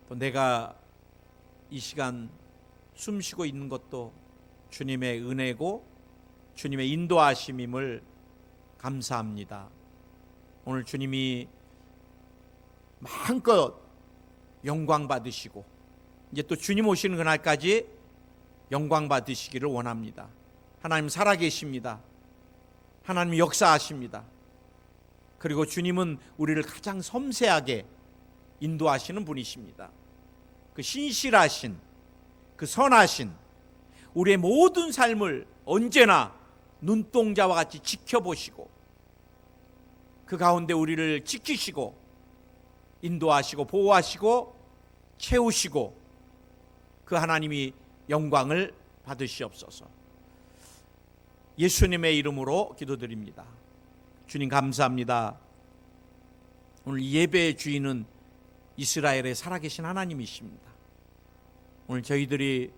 또 내가 이 시간 숨 쉬고 있는 것도 주님의 은혜고 주님의 인도하심임을 감사합니다. 오늘 주님이 마음껏 영광 받으시고 이제 또 주님 오시는 그날까지 영광 받으시기를 원합니다. 하나님 살아계십니다. 하나님 역사하십니다. 그리고 주님은 우리를 가장 섬세하게 인도하시는 분이십니다. 그 신실하신, 그 선하신 우리의 모든 삶을 언제나 눈동자와 같이 지켜보시고 그 가운데 우리를 지키시고 인도하시고 보호하시고 채우시고 그 하나님이 영광을 받으시옵소서. 예수님의 이름으로 기도드립니다. 주님 감사합니다. 오늘 예배의 주인은 이스라엘의 살아계신 하나님이십니다. 오늘 저희들이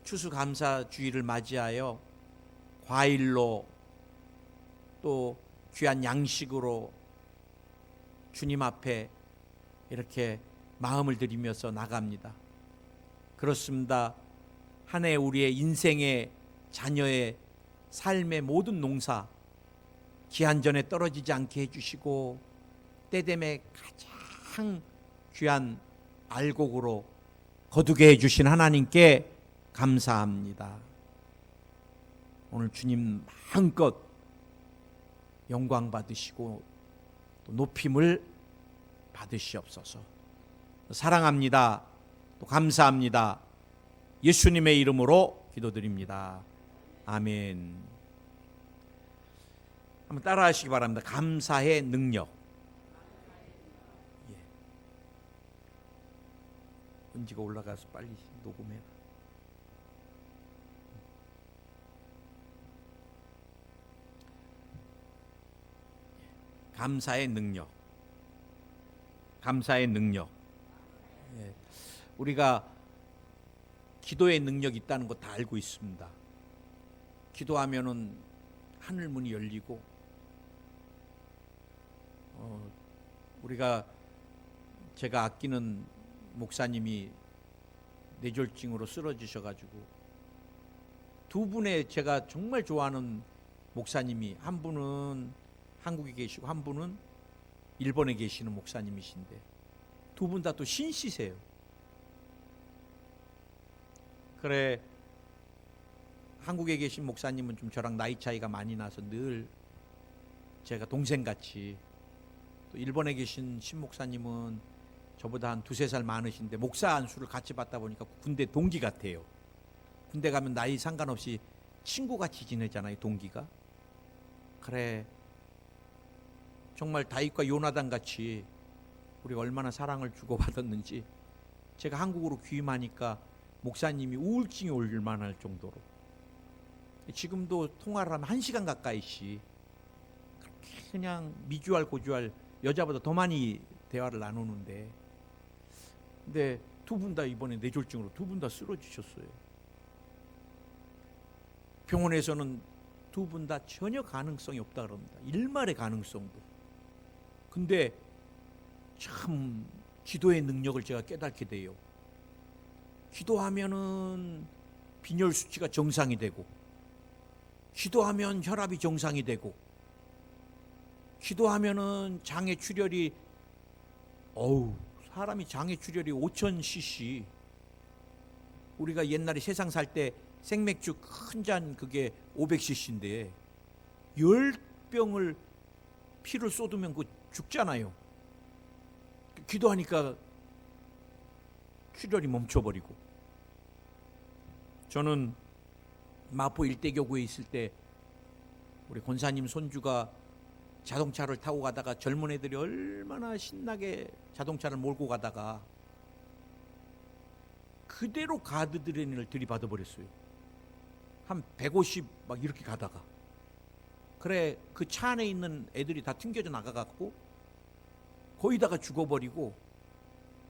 추수감사주일을 맞이하여 과일로 또 귀한 양식으로 주님 앞에 이렇게 마음을 들이면서 나갑니다. 그렇습니다. 한 해 우리의 인생의 자녀의 삶의 모든 농사 기한전에 떨어지지 않게 해주시고 때됨에 가장 귀한 알곡으로 거두게 해주신 하나님께 감사합니다. 오늘 주님 마음껏 영광 받으시고 또 높임을 받으시옵소서. 사랑합니다. 또 감사합니다. 예수님의 이름으로 기도드립니다. 아멘. 한번 따라 하시기 바랍니다. 감사의 능력. 예. 은지가 올라가서 빨리 녹음해라. 감사의 능력. 감사의 능력. 예. 우리가 기도의 능력이 있다는 거 다 알고 있습니다. 기도하면은 하늘 문이 열리고 제가 아끼는 목사님이 뇌졸중으로 쓰러지셔가지고 두 분의 제가 정말 좋아하는 목사님이 한 분은 한국에 계시고 한 분은 일본에 계시는 목사님이신데 두 분 다 또 신씨세요. 그래 한국에 계신 목사님은 좀 저랑 나이 차이가 많이 나서 늘 제가 동생같이, 또 일본에 계신 신목사님은 저보다 한 두세 살 많으신데 목사 안수를 같이 받다 보니까 군대 동기 같아요. 군대 가면 나이 상관없이 친구같이 지내잖아요, 동기가. 그래 정말 다윗과 요나단 같이 우리가 얼마나 사랑을 주고받았는지 제가 한국으로 귀임하니까 목사님이 우울증이 올 만할 정도로 지금도 통화를 하면 1시간 가까이씩 그렇게 그냥 미주알 고주알 여자보다 더 많이 대화를 나누는데, 근데 두 분 다 이번에 뇌졸중으로 두 분 다 쓰러지셨어요. 병원에서는 두 분 다 전혀 가능성이 없다 그럽니다. 일말의 가능성도. 근데 참 기도의 능력을 제가 깨닫게 돼요. 기도하면은 빈혈 수치가 정상이 되고, 기도하면 혈압이 정상이 되고, 기도하면은 장애 출혈이 사람이 장애 출혈이 5000cc, 우리가 옛날에 세상 살 때 생맥주 큰 잔 그게 500cc인데 10병을 피를 쏟으면 그 죽잖아요. 기도하니까 출혈이 멈춰버리고. 저는 마포 일대교구에 있을 때 우리 권사님 손주가 자동차를 타고 가다가 젊은 애들이 얼마나 신나게 자동차를 몰고 가다가 그대로 가드드레인을 들이받아 버렸어요. 한 150 막 이렇게 가다가, 그래 그 차 안에 있는 애들이 다 튕겨져 나가갖고 거의다가 죽어버리고,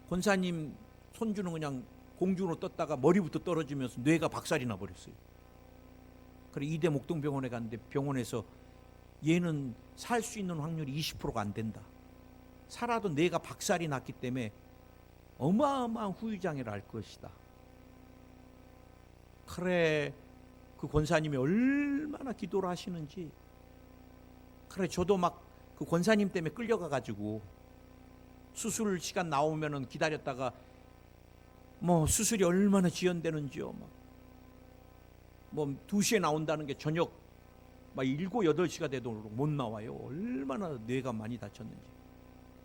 권사님 손주는 그냥 공중으로 떴다가 머리부터 떨어지면서 뇌가 박살이 나버렸어요. 그래 이대 목동병원에 갔는데 병원에서 얘는 살 수 있는 확률이 20%가 안 된다. 살아도 뇌가 박살이 났기 때문에 어마어마한 후유장애를 할 것이다. 그래, 그 권사님이 얼마나 기도를 하시는지. 그래, 저도 막 그 권사님 때문에 끌려가 가지고 수술 시간 나오면은 기다렸다가 뭐 수술이 얼마나 지연되는지요. 뭐 2시에 나온다는 게 저녁 막 7, 8시가 되도록 못 나와요. 얼마나 뇌가 많이 다쳤는지.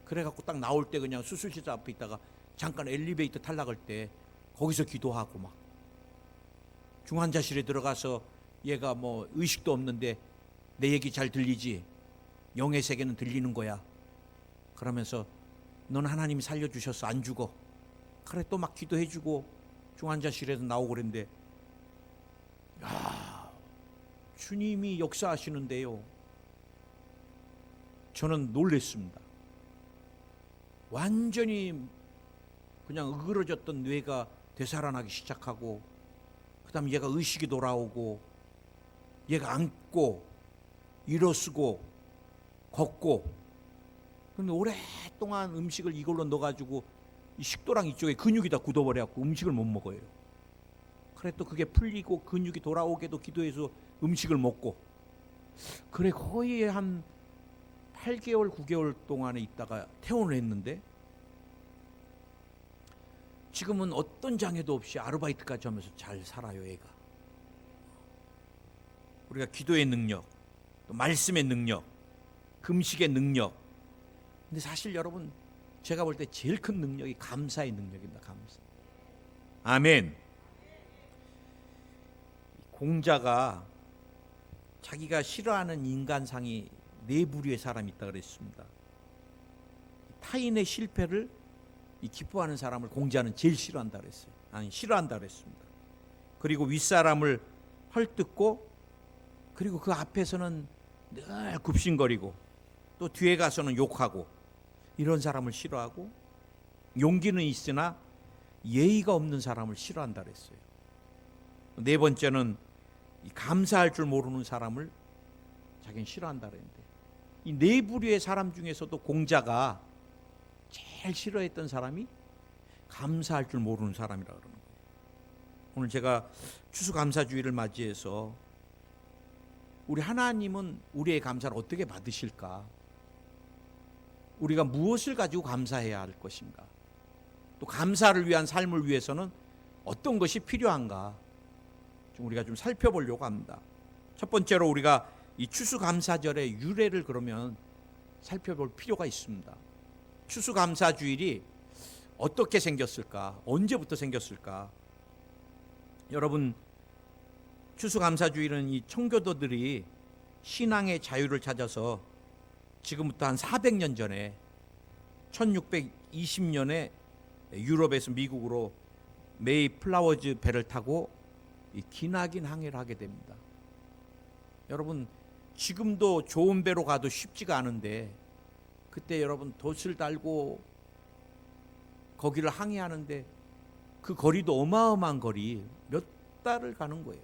그래갖고 딱 나올 때 그냥 수술실 앞에 있다가 잠깐 엘리베이터 탈락할 때 거기서 기도하고 막 중환자실에 들어가서 얘가 뭐 의식도 없는데 내 얘기 잘 들리지? 영의 세계는 들리는 거야. 그러면서 넌 하나님이 살려주셨어. 안 죽어. 그래, 또 막 기도해주고 중환자실에서 나오고 그랬는데, 야, 주님이 역사하시는데요. 저는 놀랬습니다. 완전히 그냥 으그러졌던 뇌가 되살아나기 시작하고, 그 다음에 얘가 의식이 돌아오고, 얘가 앉고 일어서고 걷고. 근데 오랫동안 음식을 이걸로 넣어가지고 이 식도랑 이쪽에 근육이 다 굳어버려갖고 음식을 못 먹어요. 그래, 또 그게 풀리고 근육이 돌아오게도 기도해서 음식을 먹고. 그래, 거의 한 8개월 9개월 동안에 있다가 퇴원을 했는데, 지금은 어떤 장애도 없이 아르바이트까지 하면서 잘 살아요. 애가. 우리가 기도의 능력, 또 말씀의 능력, 금식의 능력. 근데 사실 여러분, 제가 볼 때 제일 큰 능력이 감사의 능력입니다. 감사. 아멘. 공자가 자기가 싫어하는 인간상이 4부류의 사람이 있다 그랬습니다. 타인의 실패를 기뻐하는 사람을 공자는 제일 싫어한다 그랬어요. 아니, 싫어한다 그랬습니다. 그리고 윗사람을 헐뜯고, 그리고 그 앞에서는 늘 굽신거리고 또 뒤에 가서는 욕하고, 이런 사람을 싫어하고, 용기는 있으나 예의가 없는 사람을 싫어한다 그랬어요. 4번째는 감사할 줄 모르는 사람을 자기는 싫어한다 그랬는데, 이 4부류의 사람 중에서도 공자가 제일 싫어했던 사람이 감사할 줄 모르는 사람이라 그러는 거예요. 오늘 제가 추수감사주의를 맞이해서 우리 하나님은 우리의 감사를 어떻게 받으실까? 우리가 무엇을 가지고 감사해야 할 것인가? 또 감사를 위한 삶을 위해서는 어떤 것이 필요한가? 우리가 좀 살펴보려고 합니다. 첫 번째로 우리가 이 추수감사절의 유래를 그러면 살펴볼 필요가 있습니다. 추수감사주일이 어떻게 생겼을까? 언제부터 생겼을까? 여러분, 추수감사주일은 이 청교도들이 신앙의 자유를 찾아서 지금부터 한 400년 전에 1620년에 유럽에서 미국으로 메이 플라워즈 배를 타고 이 기나긴 항해를 하게 됩니다. 여러분, 지금도 좋은 배로 가도 쉽지가 않은데, 그때 여러분 돛을 달고 거기를 항해하는데 그 거리도 어마어마한 거리, 몇 달을 가는 거예요.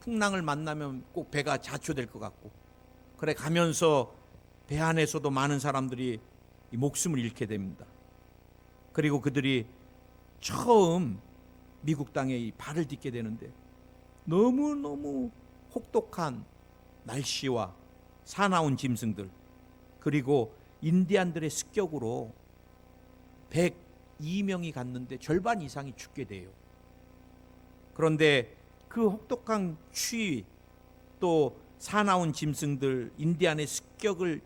풍랑을 만나면 꼭 배가 자초될 것 같고, 그래 가면서 배 안에서도 많은 사람들이 이 목숨을 잃게 됩니다. 그리고 그들이 처음 미국 땅에 이 발을 딛게 되는데, 너무너무 혹독한 날씨와 사나운 짐승들, 그리고 인디안들의 습격으로 102명이 갔는데 절반 이상이 죽게 돼요. 그런데 그 혹독한 추위, 또 사나운 짐승들, 인디안의 습격을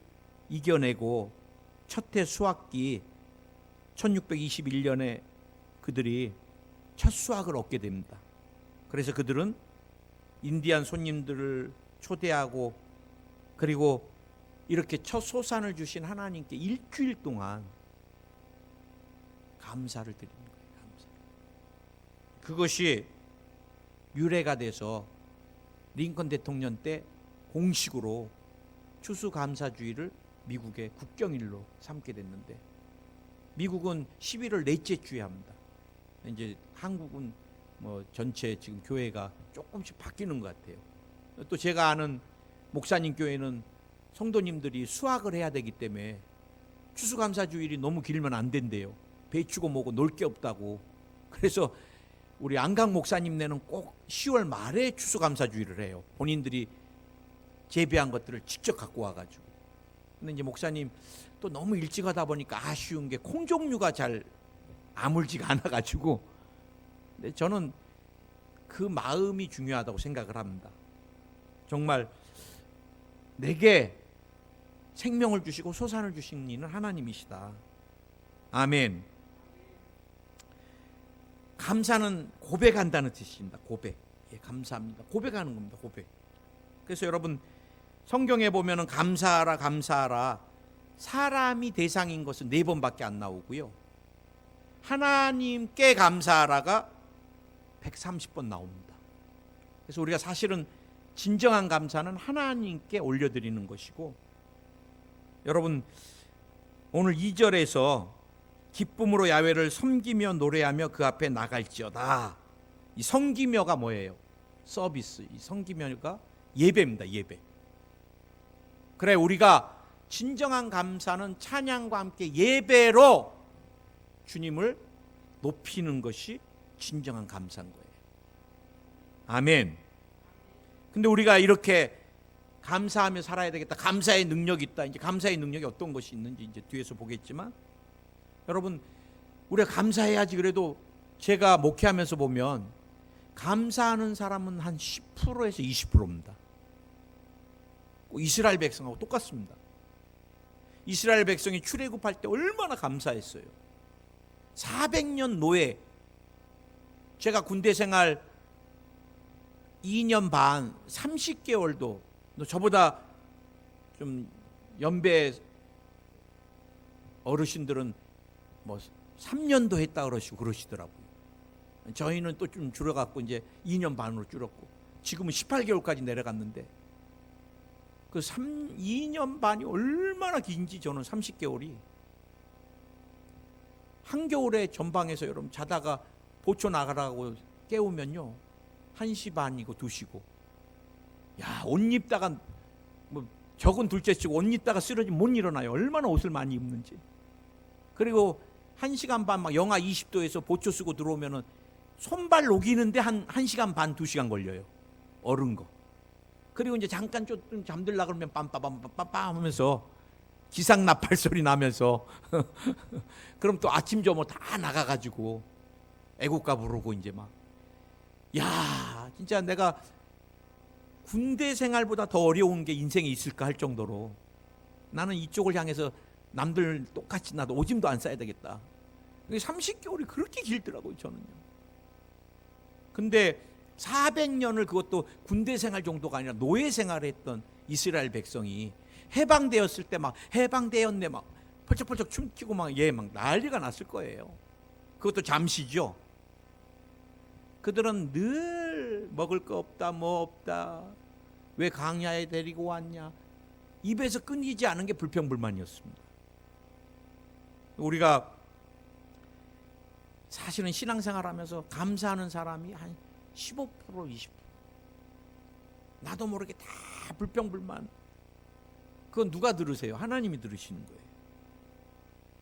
이겨내고 첫 해 수확기 1621년에 그들이 첫 수확을 얻게 됩니다. 그래서 그들은 인디안 손님들을 초대하고, 그리고 이렇게 첫 소산을 주신 하나님께 일주일 동안 감사를 드리는 거예요. 감사. 그것이 유래가 돼서 링컨 대통령 때 공식으로 추수감사주의를 미국의 국경일로 삼게 됐는데, 미국은 11월 넷째 주에 합니다. 이제 한국은 뭐 전체 지금 교회가 조금씩 바뀌는 것 같아요. 또 제가 아는 목사님 교회는 성도님들이 수학을 해야 되기 때문에 추수감사주일이 너무 길면 안 된대요. 배추고 뭐고 놀 게 없다고. 그래서 우리 안강 목사님네는 꼭 10월 말에 추수감사주의를 해요. 본인들이 재배한 것들을 직접 갖고 와가지고. 근데 이제 목사님 또 너무 일찍 하다 보니까 아쉬운 게 콩 종류가 잘 아물지가 않아가지고. 근데 저는 그 마음이 중요하다고 생각을 합니다. 정말 내게 생명을 주시고 소산을 주신 이는 하나님이시다. 아멘. 감사는 고백한다는 뜻입니다. 고백. 예, 감사합니다. 고백하는 겁니다. 고백. 그래서 여러분 성경에 보면은 감사하라 감사하라 사람이 대상인 것은 4번밖에 안 나오고요. 하나님께 감사하라가 130번 나옵니다. 그래서 우리가 사실은 진정한 감사는 하나님께 올려드리는 것이고, 여러분 오늘 2절에서 기쁨으로 야훼를 섬기며 노래하며 그 앞에 나갈지어다. 이 섬기며가 뭐예요? 서비스. 이 섬기며가 예배입니다. 예배. 그래, 우리가 진정한 감사는 찬양과 함께 예배로 주님을 높이는 것이 진정한 감사인 거예요. 아멘. 근데 우리가 이렇게 감사하며 살아야 되겠다. 감사의 능력이 있다. 이제 감사의 능력이 어떤 것이 있는지 이제 뒤에서 보겠지만, 여러분 우리가 감사해야지. 그래도 제가 목회하면서 보면 감사하는 사람은 한 10%에서 20%입니다. 이스라엘 백성하고 똑같습니다. 이스라엘 백성이 출애굽할 때 얼마나 감사했어요. 400년 노예. 제가 군대 생활 2년 반 30개월도 저보다 좀 연배 어르신들은 뭐 3년도 했다 그러시더라고요. 저희는 또 좀 줄여갖고 이제 2년 반으로 줄였고 지금은 18개월까지 내려갔는데, 그 2년 반이 얼마나 긴지 저는 30개월이. 한겨울에 전방에서 여러분 자다가 보초 나가라고 깨우면요 1시 반이고 2시고, 야, 옷 입다가 뭐 적은 둘째치고 옷 입다가 쓰러지면 못 일어나요. 얼마나 옷을 많이 입는지. 그리고 1시간 반 막 영하 20도에서 보초 쓰고 들어오면은 손발 녹이는데 한 1시간 반 2시간 걸려요. 얼은 거. 그리고 이제 잠깐 좀 잠들라 그러면 빰빰빰빰빰 하면서 기상나팔 소리 나면서 그럼 또 아침 점호 다 나가가지고 애국가 부르고 이제 막, 야, 진짜 내가 군대 생활보다 더 어려운 게 인생에 있을까 할 정도로 나는 이쪽을 향해서 남들 똑같이 나도 오줌도 안 싸야 되겠다. 30개월이 그렇게 길더라고요, 저는요. 근데 400년을 그것도 군대 생활 정도가 아니라 노예 생활을 했던 이스라엘 백성이 해방되었을 때 막 해방되었네 막 펄쩍펄쩍 춤추고 막 난리가 났을 거예요. 그것도 잠시죠. 그들은 늘 먹을 거 없다, 뭐 없다, 왜 광야에 데리고 왔냐, 입에서 끊이지 않은 게 불평불만이었습니다. 우리가 사실은 신앙생활하면서 감사하는 사람이 한 15%, 20%. 나도 모르게 다 불평불만. 그건 누가 들으세요? 하나님이 들으시는 거예요.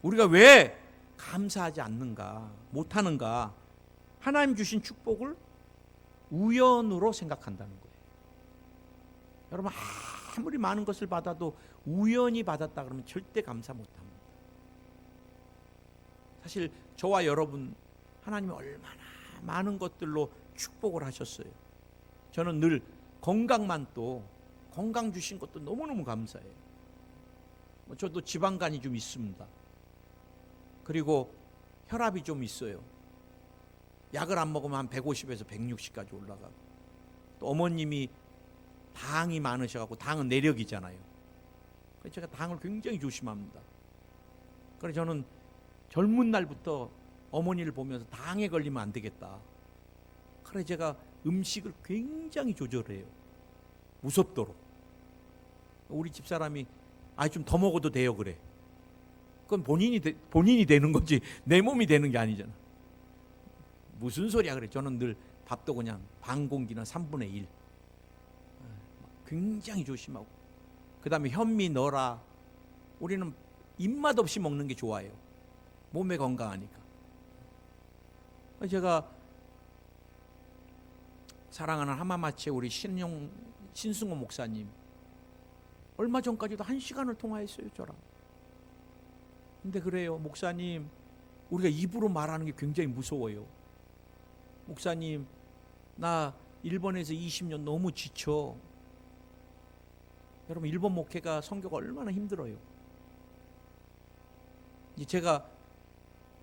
우리가 왜 감사하지 않는가, 못하는가? 하나님 주신 축복을 우연으로 생각한다는 거예요. 여러분 아무리 많은 것을 받아도 우연히 받았다 그러면 절대 감사 못합니다. 사실 저와 여러분 하나님이 얼마나 많은 것들로 축복을 하셨어요. 저는 늘 건강만, 또 건강 주신 것도 너무너무 감사해요. 저도 지방간이 좀 있습니다. 그리고 혈압이 좀 있어요. 약을 안 먹으면 한 150에서 160까지 올라가고, 또 어머님이 당이 많으셔가지고, 당은 내력이잖아요. 그래서 제가 당을 굉장히 조심합니다. 그래서 저는 젊은 날부터 어머니를 보면서 당에 걸리면 안 되겠다. 그래서 제가 음식을 굉장히 조절해요. 무섭도록. 우리 집사람이 좀 더 먹어도 돼요 그래. 그건 본인이 되는 거지 내 몸이 되는 게 아니잖아. 무슨 소리야 그래. 저는 늘 밥도 그냥 반 공기나 3분의 1. 굉장히 조심하고, 그 다음에 현미 넣어라. 우리는 입맛 없이 먹는 게 좋아요. 몸에 건강하니까. 제가 사랑하는 하마마치의 우리 신승호 목사님 얼마 전까지도 1시간을 통화했어요, 저랑. 근데 그래요, 목사님, 우리가 입으로 말하는 게 굉장히 무서워요. 목사님, 나 일본에서 20년 너무 지쳐. 여러분, 일본 목회가 선교가 얼마나 힘들어요. 이제 제가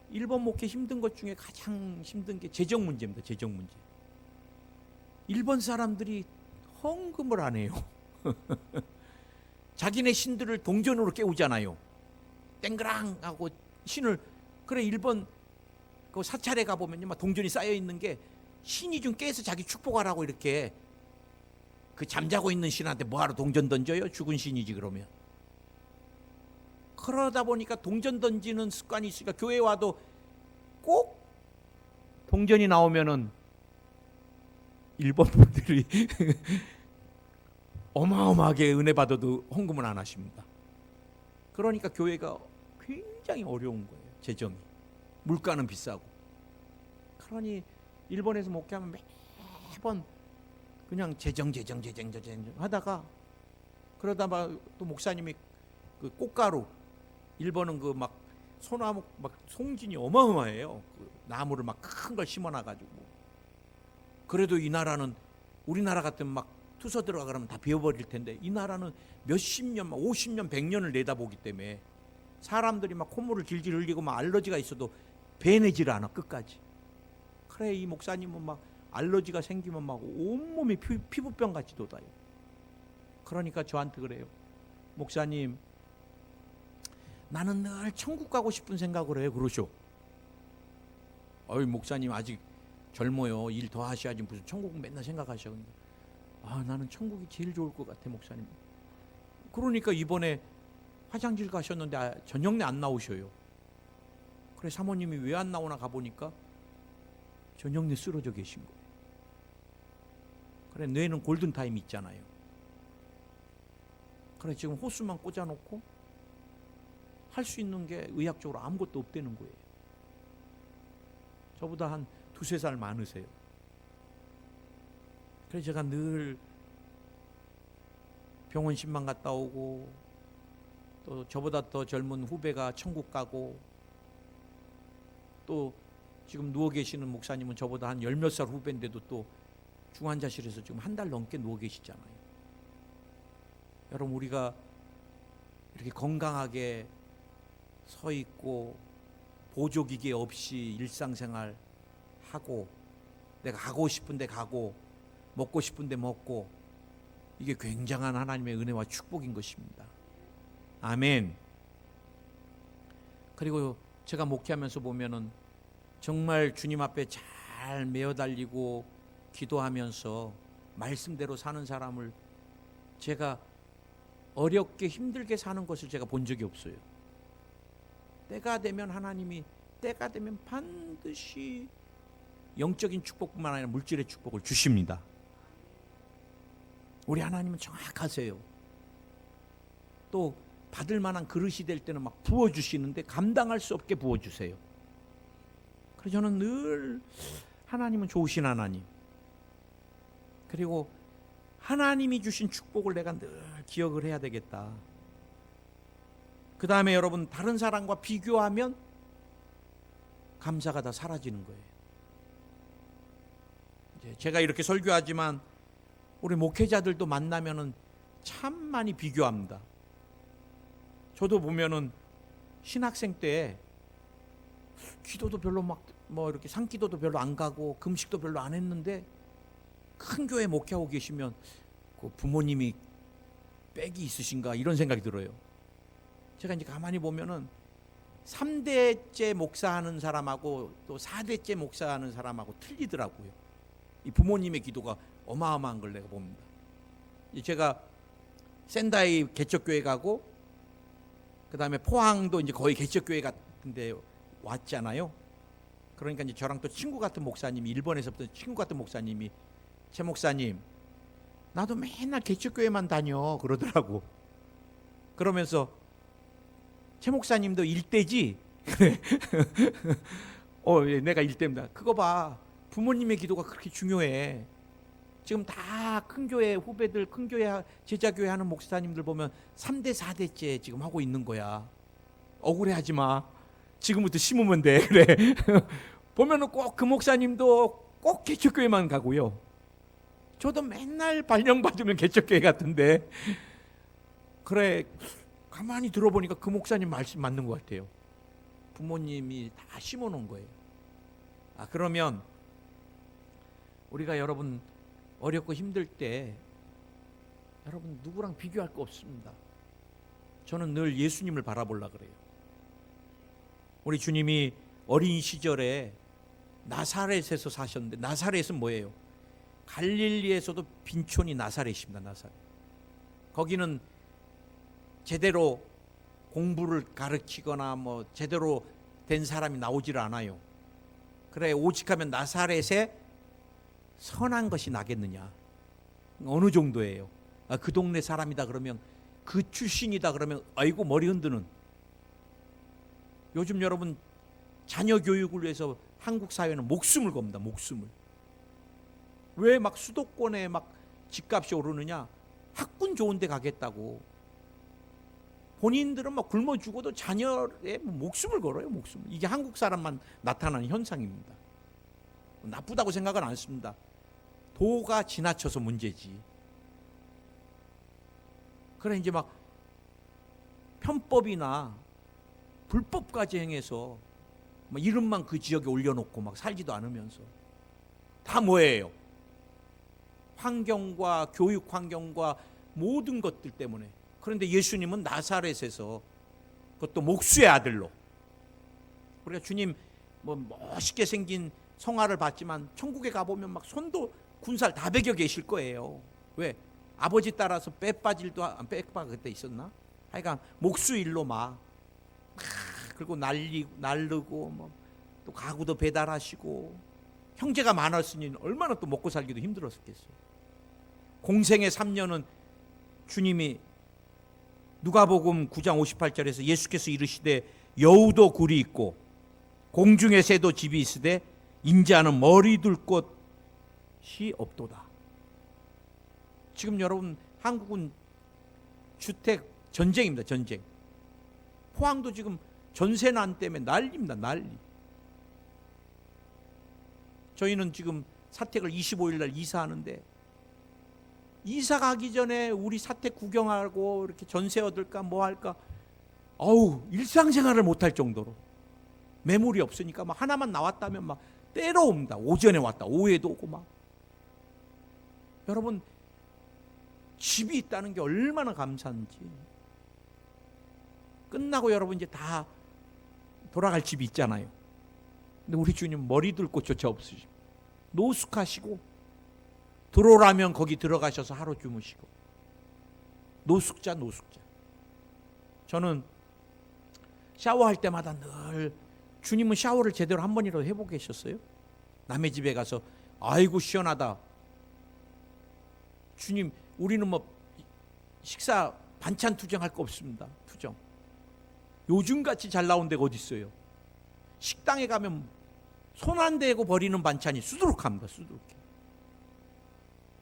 일본 목회 힘든 것 중에 가장 힘든 게 재정 문제입니다. 재정 문제. 일본 사람들이 헌금을 안 해요. 자기네 신들을 동전으로 깨우잖아요. 땡그랑 하고 신을. 그래, 일본 그 사찰에 가보면요, 막 동전이 쌓여 있는 게 신이 좀 깨서 자기 축복하라고 이렇게. 그 잠자고 있는 신한테 뭐하러 동전 던져요? 죽은 신이지 그러면. 그러다 보니까 동전 던지는 습관이 있으니까 교회 와도 꼭 동전이 나오면은 일본 분들이 어마어마하게 은혜 받아도 헌금을 안 하십니다. 그러니까 교회가 굉장히 어려운 거예요. 재정이. 물가는 비싸고. 그러니 일본에서 목회하면 매번 그냥 재정 하다가, 그러다가 또 목사님이 그 꽃가루, 일본은 그 막 소나무 막 송진이 어마어마해요. 그 나무를 막 큰 걸 심어놔가지고. 그래도 이 나라는, 우리나라 같으면 막 투서 들어가 그러면 다 비워버릴 텐데, 이 나라는 몇십 년, 막 50년, 100년을 내다보기 때문에 사람들이 막 콧물을 질질 흘리고 막 알러지가 있어도 배내지를 않아, 끝까지. 그래, 이 목사님은 막 알러지가 생기면 막 온몸이 피부병 같이 돋아요. 그러니까 저한테 그래요. 목사님, 나는 늘 천국 가고 싶은 생각을 해요. 그러셔. 어이, 목사님 아직 젊어요. 일 더 하셔야지 무슨 천국 맨날 생각하셔. 아, 나는 천국이 제일 좋을 것 같아, 목사님. 그러니까 이번에 화장실 가셨는데 저녁내 안 나오셔요. 그래, 사모님이 왜 안 나오나 가보니까 저녁내 쓰러져 계신 거예요. 그래, 뇌는 골든타임 있잖아요. 그래, 지금 호수만 꽂아놓고 할 수 있는 게 의학적으로 아무것도 없다는 거예요. 저보다 한 2-3살 많으세요. 그래서 제가 늘 병원 신방 갔다 오고, 또 저보다 더 젊은 후배가 천국 가고, 또 지금 누워 계시는 목사님은 저보다 한 10몇 살 후배인데도 또 중환자실에서 지금 1달 넘게 누워 계시잖아요. 여러분, 우리가 이렇게 건강하게 서 있고 보조기계 없이 일상생활 하고, 내가 가고 싶은데 가고 먹고 싶은데 먹고, 이게 굉장한 하나님의 은혜와 축복인 것입니다. 아멘. 그리고 제가 목회하면서 보면은 정말 주님 앞에 잘 메어달리고 기도하면서 말씀대로 사는 사람을 제가 어렵게 힘들게 사는 것을 제가 본 적이 없어요. 때가 되면 하나님이, 때가 되면 반드시 영적인 축복뿐만 아니라 물질의 축복을 주십니다. 우리 하나님은 정확하세요. 또 받을 만한 그릇이 될 때는 막 부어주시는데 감당할 수 없게 부어주세요. 그래서 저는 늘 하나님은 좋으신 하나님, 그리고 하나님이 주신 축복을 내가 늘 기억을 해야 되겠다. 그 다음에 여러분, 다른 사람과 비교하면 감사가 다 사라지는 거예요. 이제 제가 이렇게 설교하지만 우리 목회자들도 만나면은 참 많이 비교합니다. 저도 보면은 신학생 때 기도도 별로 막 뭐 이렇게 산기도도 별로 안 가고 금식도 별로 안 했는데, 큰 교회 목회하고 계시면 그 부모님이 빽이 있으신가 이런 생각이 들어요. 제가 이제 가만히 보면은 3대째 목사하는 사람하고 또 4대째 목사하는 사람하고 틀리더라고요. 이 부모님의 기도가 어마어마한 걸 내가 봅니다. 제가 센다이 개척교회 가고, 그 다음에 포항도 이제 거의 개척교회 같은데 왔잖아요. 그러니까 이제 저랑 또 친구 같은 목사님이, 일본에서부터 친구 같은 목사님이, 최 목사님, 나도 맨날 개척교회만 다녀 그러더라고. 그러면서 최 목사님도 일대지? 예, 내가 일 때문에. 그거 봐. 부모님의 기도가 그렇게 중요해. 지금 다 큰 교회 후배들, 큰 교회 제자교회 하는 목사님들 보면 3대 4대째 지금 하고 있는 거야. 억울해하지 마. 지금부터 심으면 돼. 그래. 보면은 꼭 그 목사님도 꼭 개척교회만 가고요. 저도 맨날 발령받으면 개척교회 같은데. 그래, 가만히 들어보니까 그 목사님 말씀 맞는 것 같아요. 부모님이 다 심어놓은 거예요. 그러면 우리가 여러분 어렵고 힘들 때 여러분 누구랑 비교할 거 없습니다. 저는 늘 예수님을 바라보려 그래요. 우리 주님이 어린 시절에 나사렛에서 사셨는데, 나사렛은 뭐예요? 갈릴리에서도 빈촌이 나사렛입니다. 나사렛. 거기는 제대로 공부를 가르치거나 뭐 제대로 된 사람이 나오질 않아요. 그래, 오직하면 나사렛에 선한 것이 나겠느냐. 어느 정도예요? 그 동네 사람이다 그러면, 그 출신이다 그러면 아이고 머리 흔드는. 요즘 여러분 자녀 교육을 위해서 한국 사회는 목숨을 겁니다. 목숨을. 왜 막 수도권에 막 집값이 오르느냐? 학군 좋은 데 가겠다고. 본인들은 막 굶어 죽어도 자녀의 목숨을 걸어요. 목숨을. 이게 한국 사람만 나타나는 현상입니다. 나쁘다고 생각은 안 씁니다. 도가 지나쳐서 문제지. 그래, 이제 막 편법이나 불법까지 행해서 막 이름만 그 지역에 올려놓고 막 살지도 않으면서 다 뭐예요? 환경과 교육 환경과 모든 것들 때문에. 그런데 예수님은 나사렛에서, 그것도 목수의 아들로, 우리가 주님 뭐 멋있게 생긴 성화를 봤지만 천국에 가보면 막 손도 군살 다 베겨 계실 거예요. 왜? 아버지 따라서 빼빠질도, 빼빠 그때 있었나? 하여간 목수 일로 막 그리고 날르고 뭐 또 가구도 배달하시고, 형제가 많았으니 얼마나 또 먹고 살기도 힘들었겠어요. 공생의 3년은 주님이 누가복음 9장 58절에서 예수께서 이르시되 여우도 굴이 있고 공중의 새도 집이 있으되 인자는 머리 둘 곳이 없도다. 지금 여러분 한국은 주택 전쟁입니다. 전쟁. 포항도 지금 전세난 때문에 난리입니다. 난리. 저희는 지금 사택을 25일 날 이사하는데, 이사 가기 전에 우리 사택 구경하고 이렇게 전세 얻을까 뭐 할까, 일상생활을 못할 정도로 매물이 없으니까 막 하나만 나왔다면 막 때려 옵니다. 오전에 왔다 오후에도 오고 막. 여러분 집이 있다는 게 얼마나 감사한지. 끝나고 여러분 이제 다 돌아갈 집이 있잖아요. 근데 우리 주님 머리 둘 곳조차 없으시고 노숙하시고, 들어오라면 거기 들어가셔서 하루 주무시고, 노숙자. 저는 샤워할 때마다 늘, 주님은 샤워를 제대로 한 번이라도 해보고 계셨어요? 남의 집에 가서 아이고 시원하다. 주님, 우리는 뭐 식사 반찬 투정할 거 없습니다. 투정. 요즘같이 잘 나온 데가 어디 있어요? 식당에 가면 손 안 대고 버리는 반찬이 수두룩합니다. 수두룩해.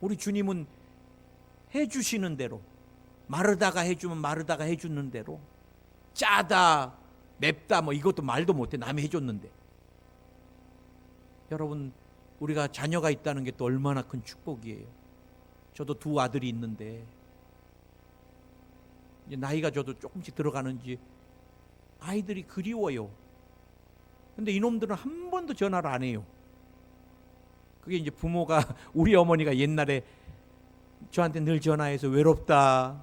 우리 주님은 해주시는 대로, 마르다가 해주면 마르다가 해주는 대로, 짜다 맵다 뭐 이것도 말도 못해. 남이 해줬는데. 여러분 우리가 자녀가 있다는 게 또 얼마나 큰 축복이에요. 저도 두 아들이 있는데 이제 나이가 저도 조금씩 들어가는지 아이들이 그리워요. 근데 이놈들은 한 번도 전화를 안 해요. 그게 이제 부모가, 우리 어머니가 옛날에 저한테 늘 전화해서 외롭다,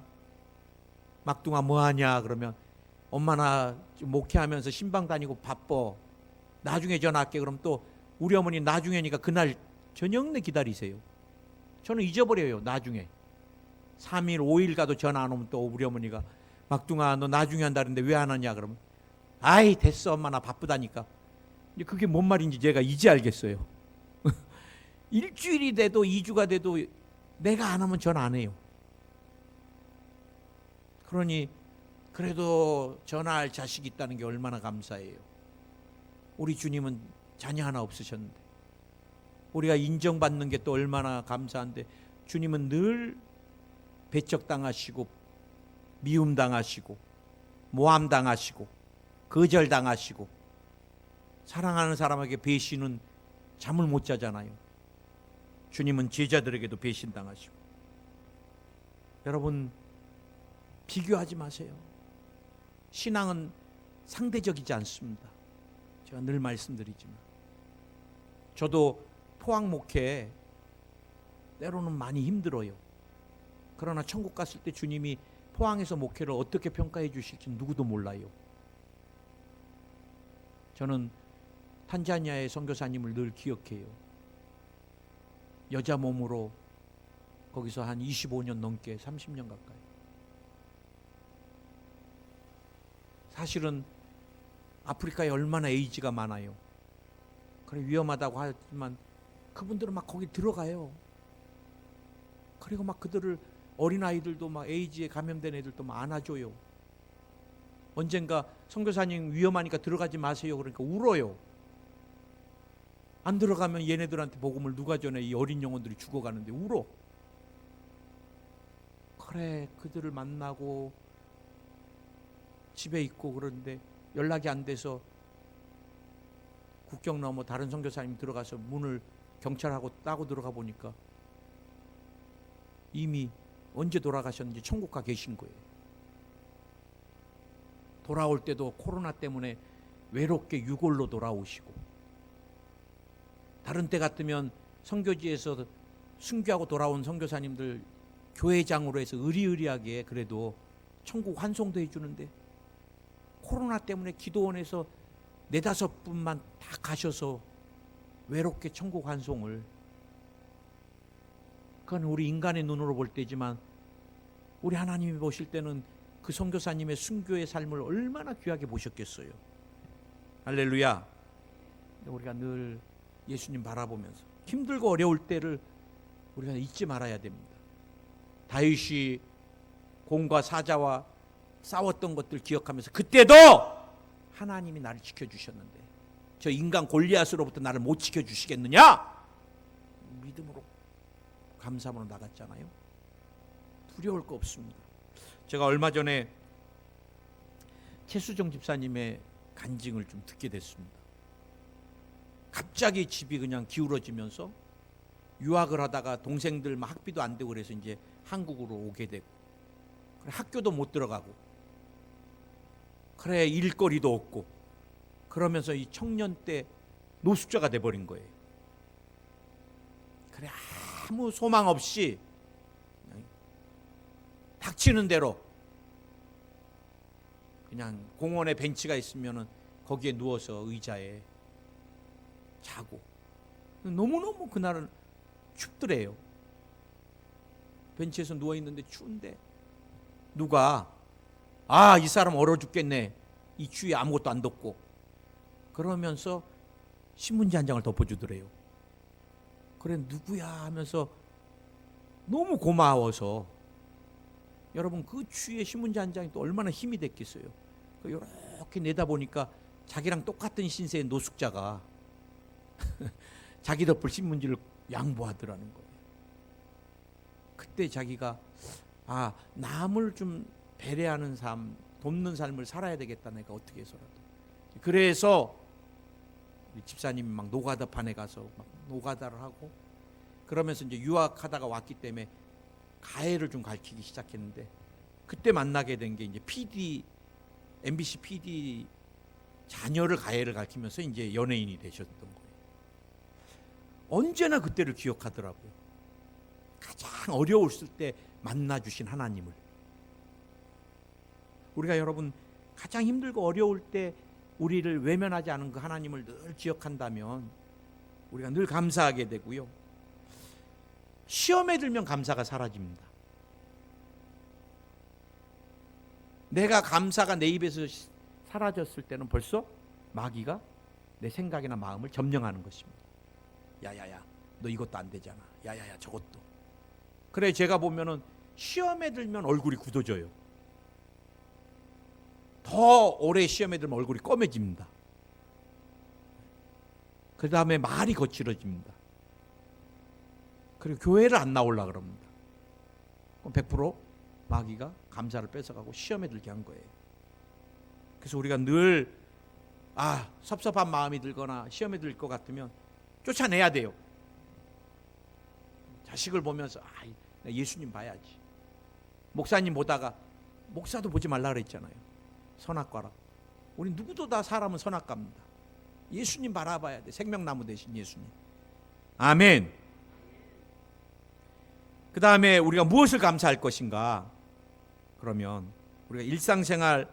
막둥아 뭐하냐 그러면, 엄마 나 목회하면서 신방 다니고 바빠, 나중에 전화할게. 그럼 또 우리 어머니 나중에니까 그날 저녁 내 기다리세요. 저는 잊어버려요. 나중에 3일 5일 가도 전화 안 오면 또 우리 어머니가 막둥아 너 나중에 한다는데 왜 안 하냐 그러면, 아이 됐어 엄마 나 바쁘다니까. 그게 뭔 말인지 제가 이제 알겠어요. 일주일이 돼도 2주가 돼도 내가 안 하면 전화 안 해요. 그러니 그래도 전화할 자식이 있다는 게 얼마나 감사해요. 우리 주님은 자녀 하나 없으셨는데, 우리가 인정받는 게 또 얼마나 감사한데, 주님은 늘 배척당하시고 미움당하시고 모함당하시고 거절당하시고, 사랑하는 사람에게 배신은 잠을 못 자잖아요. 주님은 제자들에게도 배신당하시고. 여러분, 비교하지 마세요. 신앙은 상대적이지 않습니다. 제가 늘 말씀드리지만, 저도 포항 목회 때로는 많이 힘들어요. 그러나 천국 갔을 때 주님이 포항에서 목회를 어떻게 평가해 주실지 누구도 몰라요. 저는 탄자니아의 선교사님을 늘 기억해요. 여자 몸으로 거기서 한 25년 넘게, 30년 가까이. 사실은 아프리카에 얼마나 에이즈가 많아요. 그래 위험하다고 하지만 그분들은 막 거기 들어가요. 그리고 막 그들을, 어린아이들도 막 에이즈에 감염된 애들도 막 안아줘요. 언젠가 선교사님 위험하니까 들어가지 마세요 그러니까 울어요. 안 들어가면 얘네들한테 복음을 누가 전해? 이 어린 영혼들이 죽어가는데 울어. 그래 그들을 만나고 집에 있고 그런데 연락이 안 돼서 국경 넘어 다른 선교사님 들어가서 문을 경찰하고 따고 들어가 보니까 이미 언제 돌아가셨는지 천국 가 계신 거예요. 돌아올 때도 코로나 때문에 외롭게 유골로 돌아오시고, 다른 때 같으면 선교지에서 순교하고 돌아온 선교사님들 교회장으로 해서 의리의리하게 그래도 천국 환송도 해주는데, 코로나 때문에 기도원에서 4-5분만 다 가셔서 외롭게 천국 환송을. 그건 우리 인간의 눈으로 볼 때지만 우리 하나님이 보실 때는 그 선교사님의 순교의 삶을 얼마나 귀하게 보셨겠어요. 할렐루야. 우리가 늘 예수님 바라보면서 힘들고 어려울 때를 우리가 잊지 말아야 됩니다. 다윗이 공과 사자와 싸웠던 것들 기억하면서, 그때도 하나님이 나를 지켜주셨는데 저 인간 골리앗으로부터 나를 못 지켜주시겠느냐? 믿음으로 감사함으로 나갔잖아요. 두려울 거 없습니다. 제가 얼마 전에 최수정 집사님의 간증을 좀 듣게 됐습니다. 갑자기 집이 그냥 기울어지면서 유학을 하다가 동생들 막 학비도 안 되고 그래서 이제 한국으로 오게 되고, 그래 학교도 못 들어가고, 그래 일거리도 없고, 그러면서 이 청년 때 노숙자가 돼버린 거예요. 그래 아무 소망 없이 닥치는 대로 그냥 공원에 벤치가 있으면은 거기에 누워서 의자에 자고, 너무너무 그날은 춥더래요. 벤치에서 누워있는데 추운데 누가 이 사람 얼어 죽겠네, 이 추위에 아무것도 안 덮고, 그러면서 신문지 한 장을 덮어주더래요. 그래 누구야 하면서 너무 고마워서, 여러분 그 추위에 신문지 한 장이 또 얼마나 힘이 됐겠어요. 이렇게 내다보니까 자기랑 똑같은 신세의 노숙자가 자기 덮을 신문지를 양보하더라는 거예요. 그때 자기가 남을 좀 배려하는 삶, 돕는 삶을 살아야 되겠다, 내가 어떻게 해서라도. 그래서 우리 집사님이 막 노가다판에 가서 막 노가다를 하고, 그러면서 이제 유학하다가 왔기 때문에 가해를 좀 가르치기 시작했는데, 그때 만나게 된 게 이제 MBC PD 자녀를 가해를 가르치면서 이제 연예인이 되셨던 거예요. 언제나 그때를 기억하더라고요. 가장 어려웠을 때 만나주신 하나님을. 우리가 여러분 가장 힘들고 어려울 때 우리를 외면하지 않은 그 하나님을 늘 기억한다면 우리가 늘 감사하게 되고요. 시험에 들면 감사가 사라집니다. 내가 감사가 내 입에서 사라졌을 때는 벌써 마귀가 내 생각이나 마음을 점령하는 것입니다. 야야야, 너 이것도 안 되잖아. 야야야, 저것도. 그래 제가 보면은 시험에 들면 얼굴이 굳어져요. 더 오래 시험에 들면 얼굴이 검해집니다. 그 다음에 말이 거칠어집니다. 그리고 교회를 안 나오려고 그럽니다. 그럼 100% 마귀가 감사를 뺏어가고 시험에 들게 한 거예요. 그래서 우리가 늘 섭섭한 마음이 들거나 시험에 들 것 같으면 쫓아내야 돼요. 자식을 보면서 예수님 봐야지. 목사님 보다가 목사도 보지 말라 그랬잖아요. 선악과라. 우리 누구도 다 사람은 선악과입니다. 예수님 바라봐야 돼. 생명나무 대신 예수님. 아멘. 그 다음에 우리가 무엇을 감사할 것인가? 그러면 우리가 일상생활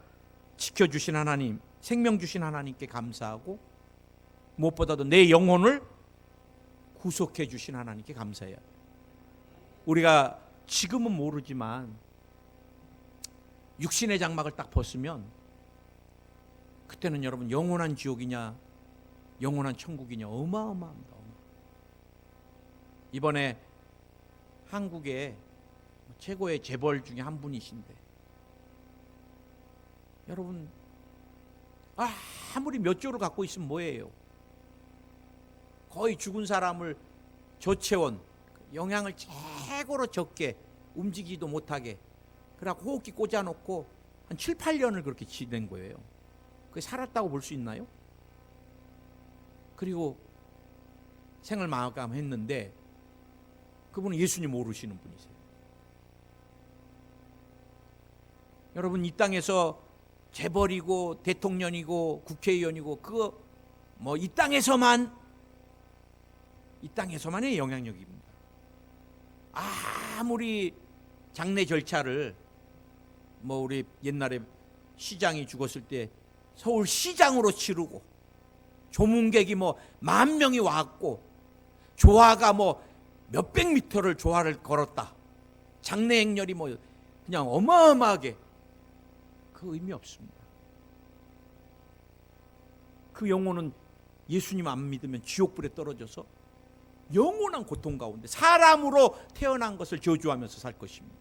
지켜주신 하나님, 생명 주신 하나님께 감사하고, 무엇보다도 내 영혼을 구속해 주신 하나님께 감사해야 돼요. 우리가 지금은 모르지만 육신의 장막을 딱 벗으면 그때는 여러분 영원한 지옥이냐 영원한 천국이냐 어마어마합니다. 이번에 한국의 최고의 재벌 중에 한 분이신데, 여러분 아무리 몇 조를 갖고 있으면 뭐예요? 거의 죽은 사람을 저체온, 영양을 최고로 적게 움직이지도 못하게 그래갖고 호흡기 꽂아놓고 한 7, 8년을 그렇게 지낸 거예요. 그게 살았다고 볼 수 있나요? 그리고 생을 마감했는데 그분은 예수님 모르시는 분이세요. 여러분, 이 땅에서 재벌이고 대통령이고 국회의원이고 그거 이 땅에서만의 영향력입니다. 아무리 장례 절차를 우리 옛날에 시장이 죽었을 때 서울시장으로 치르고 조문객이 10,000명이 왔고 조화가 몇백 미터를 조화를 걸었다. 장례 행렬이 그냥 어마어마하게, 그 의미 없습니다. 그 영혼은 예수님 안 믿으면 지옥불에 떨어져서 영원한 고통 가운데 사람으로 태어난 것을 저주하면서 살 것입니다.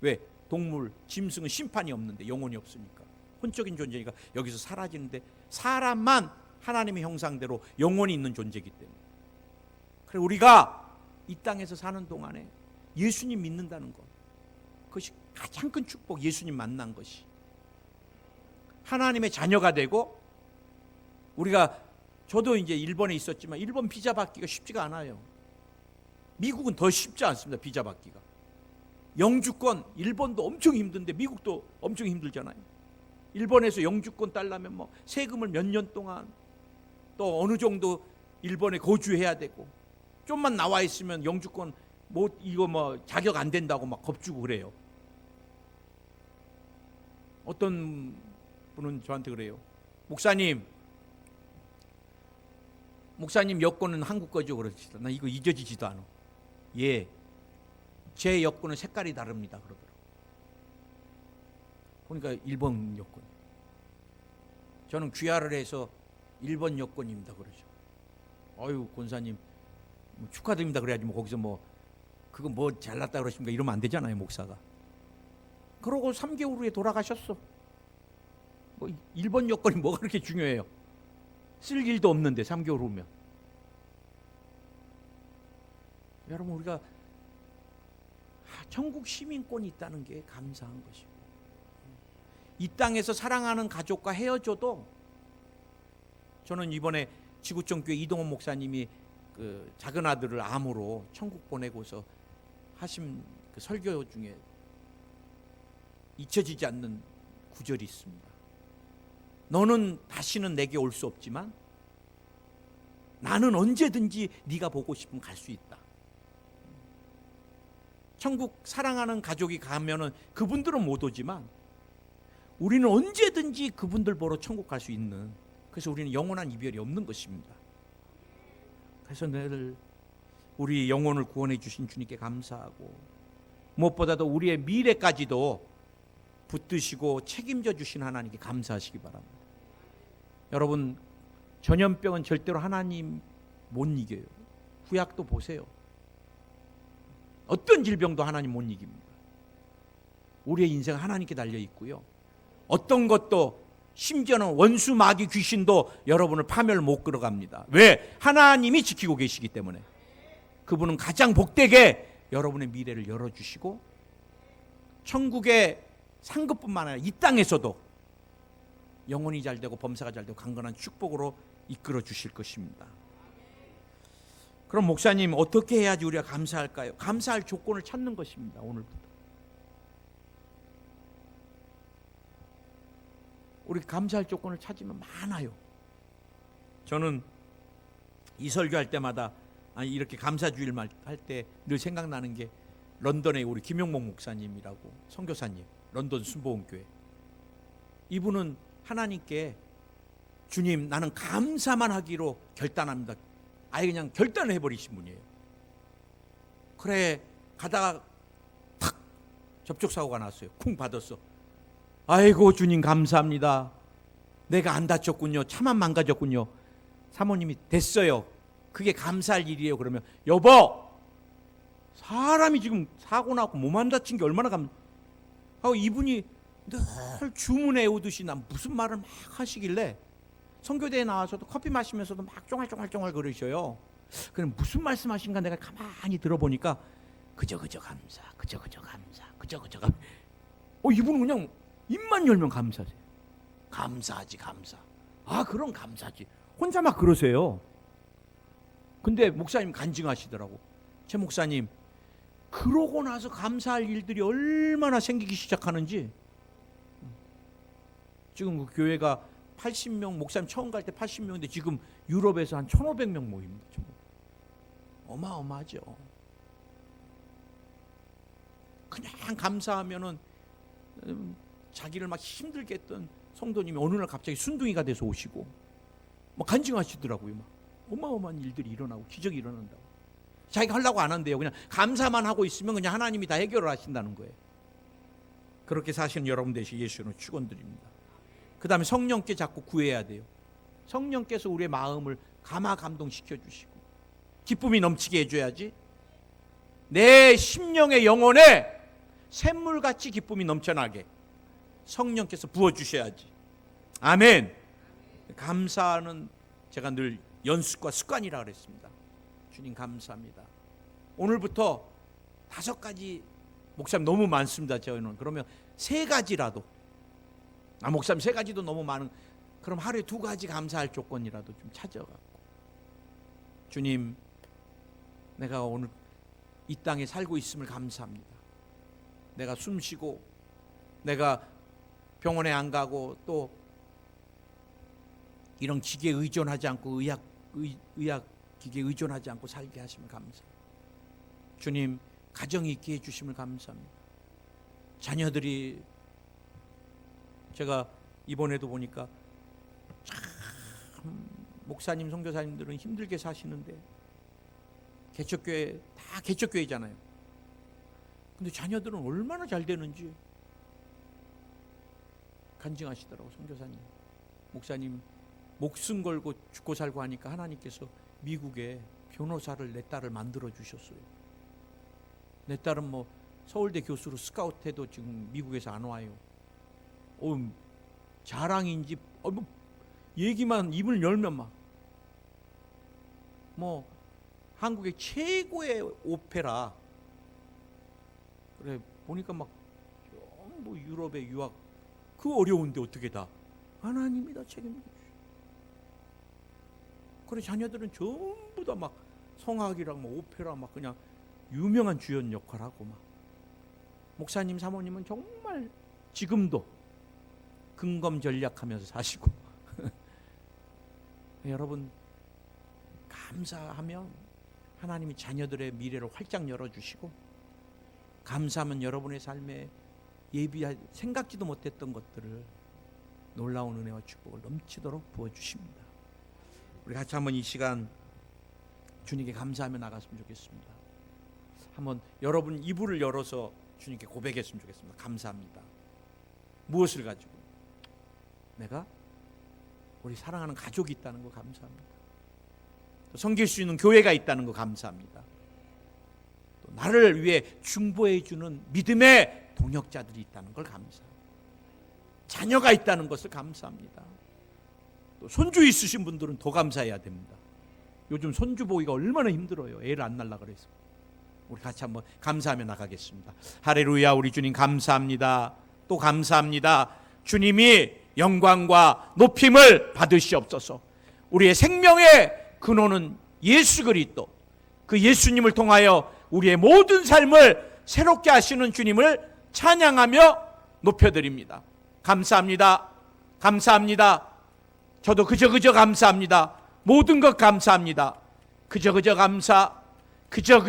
왜? 동물, 짐승은 심판이 없는데, 영혼이 없으니까, 혼적인 존재니까 여기서 사라지는데, 사람만 하나님의 형상대로 영혼이 있는 존재이기 때문에. 그래서 우리가 이 땅에서 사는 동안에 예수님 믿는다는 것, 그것이 가장 큰 축복. 예수님 만난 것이 하나님의 자녀가 되고, 우리가, 저도 이제 일본에 있었지만 일본 비자 받기가 쉽지가 않아요. 미국은 더 쉽지 않습니다. 비자 받기가. 영주권, 일본도 엄청 힘든데 미국도 엄청 힘들잖아요. 일본에서 영주권 따려면 세금을 몇 년 동안, 또 어느 정도 일본에 거주해야 되고, 좀만 나와 있으면 영주권 이거 자격 안 된다고 겁주고 그래요. 어떤 분은 저한테 그래요. 목사님 여권은 한국 거죠? 그러시다. 나 이거 잊어지지도 않아. 예, 제 여권은 색깔이 다릅니다. 그러더라고요. 그러니까 일본 여권. 저는 귀화를 해서 일본 여권입니다. 그러죠. 어유 권사님 축하드립니다. 그래야지 거기서 그거 잘났다 그러십니까? 이러면 안 되잖아요, 목사가. 그러고 3개월 후에 돌아가셨어. 일본 여권이 뭐가 그렇게 중요해요? 쓸 일도 없는데 3개월 후면. 여러분, 우리가 천국 시민권이 있다는 게 감사한 것이고, 이 땅에서 사랑하는 가족과 헤어져도, 저는 이번에 지구촌교회 이동원 목사님이 그 작은 아들을 암으로 천국 보내고서 하신 그 설교 중에 잊혀지지 않는 구절이 있습니다. 너는 다시는 내게 올 수 없지만 나는 언제든지 네가 보고 싶으면 갈 수 있다. 천국 사랑하는 가족이 가면은 그분들은 못 오지만 우리는 언제든지 그분들 보러 천국 갈 수 있는, 그래서 우리는 영원한 이별이 없는 것입니다. 그래서 늘 우리 영혼을 구원해 주신 주님께 감사하고, 무엇보다도 우리의 미래까지도 붙드시고 책임져 주신 하나님께 감사하시기 바랍니다. 여러분, 전염병은 절대로 하나님 못 이겨요. 구약도 보세요. 어떤 질병도 하나님 못 이깁니다. 우리의 인생은 하나님께 달려 있고요. 어떤 것도 심지어는 원수 마귀 귀신도 여러분을 파멸 못 끌어갑니다. 왜? 하나님이 지키고 계시기 때문에. 그분은 가장 복되게 여러분의 미래를 열어주시고 천국의 상급뿐만 아니라 이 땅에서도 영혼이 잘되고 범사가 잘되고 강건한 축복으로 이끌어 주실 것입니다. 그럼 목사님, 어떻게 해야지 우리가 감사할까요? 감사할 조건을 찾는 것입니다. 오늘부터 우리 감사할 조건을 찾으면 많아요. 저는 이 설교할 때마다 이렇게 감사주일 할 때 늘 생각나는 게 런던의 우리 김용목 목사님이라고 선교사님, 런던 순복음교회. 이분은 하나님께 주님, 나는 감사만 하기로 결단합니다. 아예 그냥 결단을 해버리신 분이에요. 그래 가다가 탁 접촉사고가 났어요. 쿵 받았어. 아이고 주님 감사합니다. 내가 안 다쳤군요. 차만 망가졌군요. 사모님이 됐어요. 그게 감사할 일이에요. 그러면 여보, 사람이 지금 사고 나고 몸 안 다친 게 얼마나 하고 이분이 늘 주문해 오듯이 난 무슨 말을 막 하시길래 선교대에 나와서도 커피 마시면서도 막 쫑알쫑알쫑알 그러셔요. 그럼 무슨 말씀하신가 내가 가만히 들어보니까 그저 감사, 그저 감사, 그저 감사. 이분은 그냥 입만 열면 감사세요. 감사하지 감사. 그럼 감사지. 혼자 막 그러세요. 근데 목사님 간증하시더라고. 최 목사님, 그러고 나서 감사할 일들이 얼마나 생기기 시작하는지. 지금 그 교회가 80명, 목사님 처음 갈 때 80명인데 지금 유럽에서 한 1,500명 모입니다. 어마어마하죠. 그냥 감사하면은 자기를 막 힘들게 했던 성도님이 어느 날 갑자기 순둥이가 돼서 오시고 막 간증하시더라고요. 막 어마어마한 일들이 일어나고 기적이 일어난다고. 자기가 하려고 안 한대요. 그냥 감사만 하고 있으면 그냥 하나님이 다 해결을 하신다는 거예요. 그렇게 사시는 여러분 되시 예수는 축원드립니다. 그 다음에 성령께 자꾸 구해야 돼요. 성령께서 우리의 마음을 감화감동시켜 주시고 기쁨이 넘치게 해줘야지. 내 심령의 영혼에 샘물같이 기쁨이 넘쳐나게 성령께서 부어주셔야지. 아멘. 감사는 제가 늘 연습과 습관이라 그랬습니다. 주님 감사합니다. 오늘부터 5가지, 목사님 너무 많습니다. 저는 그러면 3가지라도, 목사님 3가지도 너무 많은, 그럼 하루에 2가지 감사할 조건이라도 좀 찾아갖고, 주님 내가 오늘 이 땅에 살고 있음을 감사합니다. 내가 숨쉬고 내가 병원에 안 가고 또 이런 기계에 의존하지 않고 의학 기계에 의존하지 않고 살게 하시면 감사합니다. 주님 가정이 있게 해주심을 감사합니다. 자녀들이, 제가 이번에도 보니까 참 목사님 선교사님들은 힘들게 사시는데 개척교회 다 개척교회잖아요. 근데 자녀들은 얼마나 잘 되는지 간증하시더라고. 선교사님, 목사님 목숨 걸고 죽고 살고 하니까 하나님께서 미국에 변호사를 내 딸을 만들어 주셨어요. 내 딸은 뭐 서울대 교수로 스카우트해도 지금 미국에서 안 와요. 자랑인지 뭐 얘기만 입을 열면 뭐 한국의 최고의 오페라, 그래 보니까 뭐 유럽에 유학, 그 어려운데 어떻게 다 하나님이 다 책임져 주시고. 그래 자녀들은 전부 다 막 성악이랑 뭐 오페라 막 그냥 유명한 주연 역할하고 막. 목사님 사모님은 정말 지금도 근검전략하면서 사시고. 여러분 감사하면 하나님이 자녀들의 미래를 활짝 열어주시고, 감사하면 여러분의 삶에 생각지도 못했던 것들을 놀라운 은혜와 축복을 넘치도록 부어주십니다. 우리 같이 한번 이 시간 주님께 감사하며 나갔으면 좋겠습니다. 한번 여러분 이불을 열어서 주님께 고백했으면 좋겠습니다. 감사합니다. 무엇을 가지고? 내가 우리 사랑하는 가족이 있다는 거 감사합니다. 또 섬길 수 있는 교회가 있다는 거 감사합니다. 또 나를 위해 중보해 주는 믿음의 동역자들이 있다는 걸 감사합니다. 자녀가 있다는 것을 감사합니다. 또 손주 있으신 분들은 더 감사해야 됩니다. 요즘 손주 보기가 얼마나 힘들어요. 애를 안 낳으려고 그래서. 우리 같이 한번 감사하며 나가겠습니다. 할렐루야. 우리 주님 감사합니다. 또 감사합니다. 주님이 영광과 높임을 받으시옵소서. 우리의 생명의 근원은 예수 그리스도, 그 예수님을 통하여 우리의 모든 삶을 새롭게 하시는 주님을 찬양하며 높여드립니다. 감사합니다. 감사합니다. 저도 그저 감사합니다. 모든 것 감사합니다. 그저 감사, 그저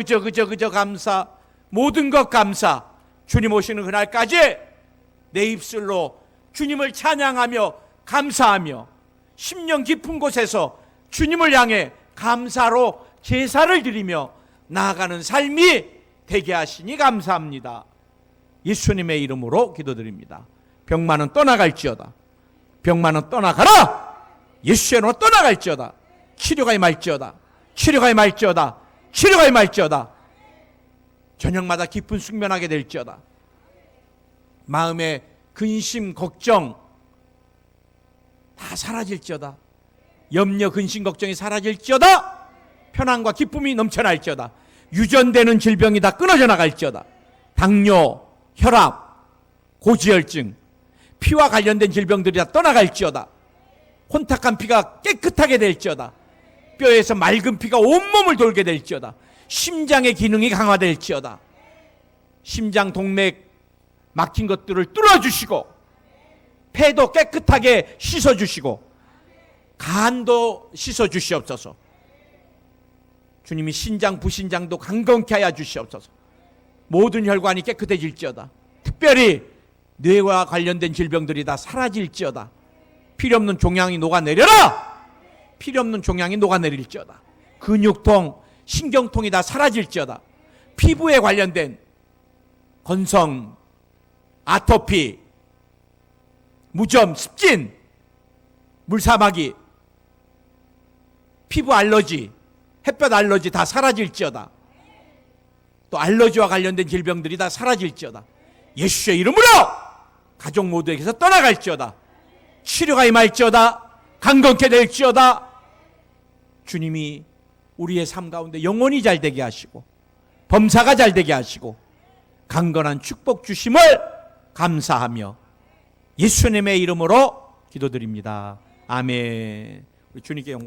감사, 모든 것 감사. 주님 오시는 그날까지 내 입술로 주님을 찬양하며 감사하며 심령 깊은 곳에서 주님을 향해 감사로 제사를 드리며 나아가는 삶이 되게 하시니 감사합니다. 예수님의 이름으로 기도드립니다. 병만은 떠나갈지어다. 병만은 떠나가라. 예수의 이름으로 떠나갈지어다. 치료가 임할지어다. 치료가 임할지어다. 치료가 임할지어다. 저녁마다 깊은 숙면하게 될지어다. 마음의 근심, 걱정 다 사라질지어다. 염려, 근심, 걱정이 사라질지어다. 편안과 기쁨이 넘쳐날지어다. 유전되는 질병이 다 끊어져 나갈지어다. 당뇨, 혈압, 고지혈증, 피와 관련된 질병들이 다 떠나갈지어다. 혼탁한 피가 깨끗하게 될지어다. 뼈에서 맑은 피가 온몸을 돌게 될지어다. 심장의 기능이 강화될지어다. 심장 동맥 막힌 것들을 뚫어주시고 폐도 깨끗하게 씻어주시고 간도 씻어주시옵소서. 주님이 신장 부신장도 강건케 하여 주시옵소서. 모든 혈관이 깨끗해질지어다. 특별히 뇌와 관련된 질병들이 다 사라질지어다. 필요없는 종양이 녹아내려라. 필요없는 종양이 녹아내릴지어다. 근육통, 신경통이 다 사라질지어다. 피부에 관련된 건성, 아토피, 무좀, 습진, 물사마귀, 피부 알러지, 햇볕 알러지 다 사라질지어다. 또 알러지와 관련된 질병들이 다 사라질지어다. 예수의 이름으로 가족 모두에게서 떠나갈지어다. 치료가 임할지어다. 강건케 될지어다. 주님이 우리의 삶 가운데 영혼이 잘 되게 하시고 범사가 잘 되게 하시고 강건한 축복 주심을 감사하며 예수님의 이름으로 기도드립니다. 아멘. 우리 주님께 영광.